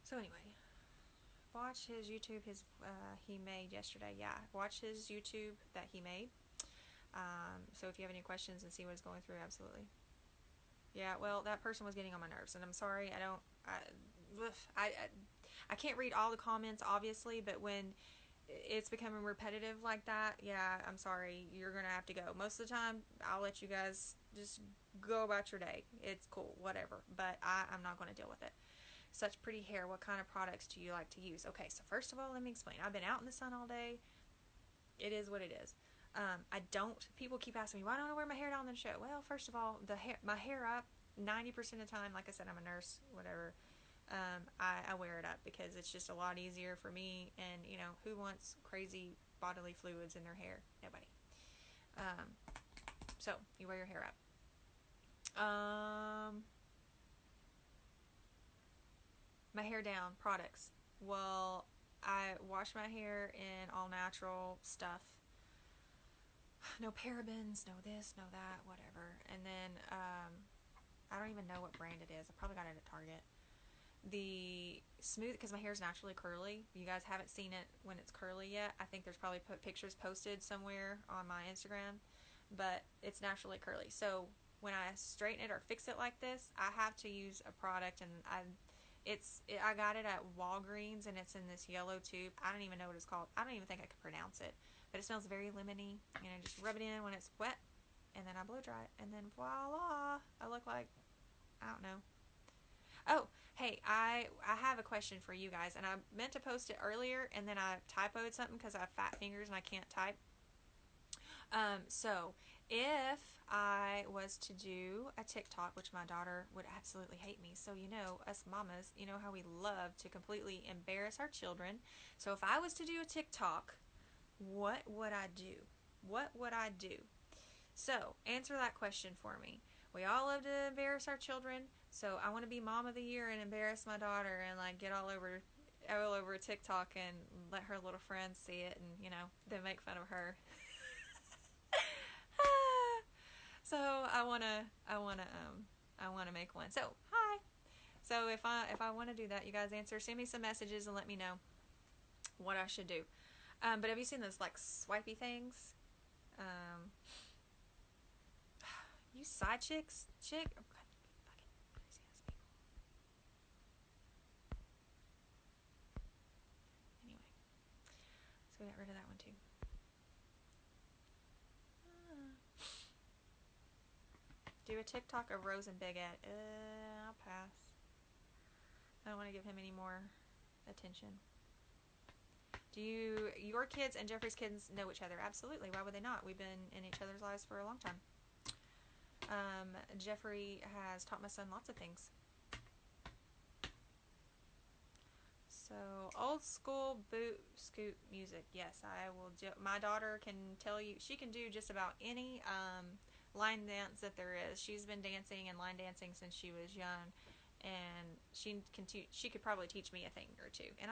[SPEAKER 1] So anyway, watch his YouTube. He made yesterday. Yeah, watch his YouTube that he made. So if you have any questions and see what he's going through, absolutely. Yeah, well, that person was getting on my nerves, and I'm sorry. I can't read all the comments, obviously, but when it's becoming repetitive like that, yeah, I'm sorry, you're gonna have to go. Most of the time, I'll let you guys just go about your day. It's cool, whatever. But I'm not going to deal with it. Such pretty hair. What kind of products do you like to use? Okay, so first of all, let me explain. I've been out in the sun all day. It is what it is. I don't. People keep asking me, why don't I wear my hair down in the show? Well, first of all, my hair up 90% of the time. Like I said, I'm a nurse, whatever. I wear it up because it's just a lot easier for me. And you know, who wants crazy bodily fluids in their hair? Nobody. So you wear your hair up. My hair down products. Well, I wash my hair in all natural stuff. No parabens, no this, no that, whatever. And then I don't even know what brand it is. I probably got it at Target. The smooth, because my hair is naturally curly. You guys haven't seen it when it's curly yet. I think there's probably pictures posted somewhere on my Instagram, but it's naturally curly. So when I straighten it or fix it like this, I have to use a product, and I got it at Walgreens, and it's in this yellow tube. I don't even know what it's called. I don't even think I could pronounce it, but it smells very lemony. You know, just rub it in when it's wet, and then I blow dry it, and then voila, I look like, I don't know. Oh, hey, I have a question for you guys, and I meant to post it earlier, and then I typoed something because I have fat fingers and I can't type. So if I was to do a TikTok, which my daughter would absolutely hate me, so you know, us mamas, you know how we love to completely embarrass our children. So if I was to do a TikTok, what would I do? What would I do? So answer that question for me. We all love to embarrass our children, so I want to be mom of the year and embarrass my daughter and like get all over TikTok and let her little friends see it, and you know, then make fun of her. So I wanna make one. So hi. So if I want to do that, you guys send me some messages and let me know what I should do. But have you seen those like swipey things? You side chick. Oh, God, fucking crazy ass people. Anyway, so we got rid of that one too. Do a TikTok of Rose and Big Ed. I'll pass. I don't want to give him any more attention. Do your kids and Geoffrey's kids know each other? Absolutely. Why would they not? We've been in each other's lives for a long time. Geoffrey has taught my son lots of things. So, old school boot scoot music. Yes, I will. My daughter can tell you, she can do just about any line dance that there is. She's been dancing and line dancing since she was young, and she could probably teach me a thing or two. And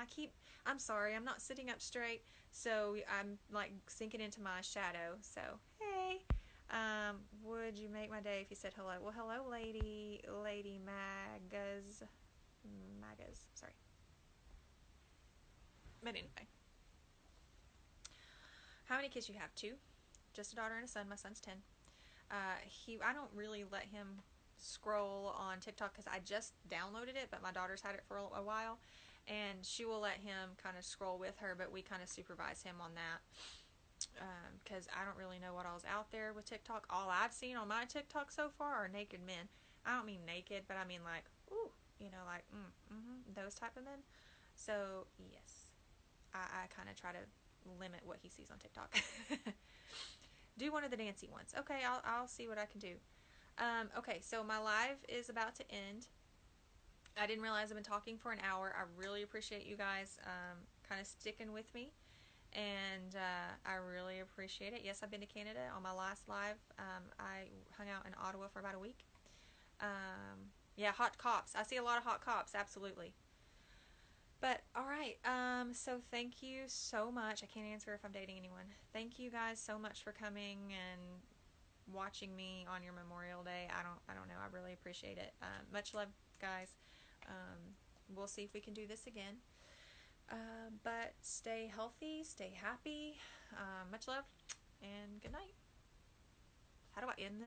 [SPEAKER 1] I'm sorry, I'm not sitting up straight, so I'm like sinking into my shadow. So, hey, would you make my day if you said hello? Well, hello, Lady Magas. Sorry. But anyway, how many kids you have? 2. Just a daughter and a son. My son's 10. I don't really let him scroll on TikTok because I just downloaded it, but my daughter's had it for a while, and she will let him kind of scroll with her, but we kind of supervise him on that because I don't really know what all's out there with TikTok. All I've seen on my TikTok so far are naked men. I don't mean naked, but I mean like, ooh, you know, like those type of men. So yes, I kind of try to limit what he sees on TikTok. Do one of the dancey ones. Okay, I'll see what I can do. Okay, so my live is about to end. I didn't realize I've been talking for an hour. I really appreciate you guys kind of sticking with me, and I really appreciate it. Yes, I've been to Canada. On my last live, I hung out in Ottawa for about a week. Yeah, hot cops. I see a lot of hot cops, absolutely. But, alright, so thank you so much. I can't answer if I'm dating anyone. Thank you guys so much for coming and watching me on your Memorial Day. I don't know. I really appreciate it. Much love, guys. We'll see if we can do this again. But stay healthy, stay happy. Much love, and good night. How do I end this?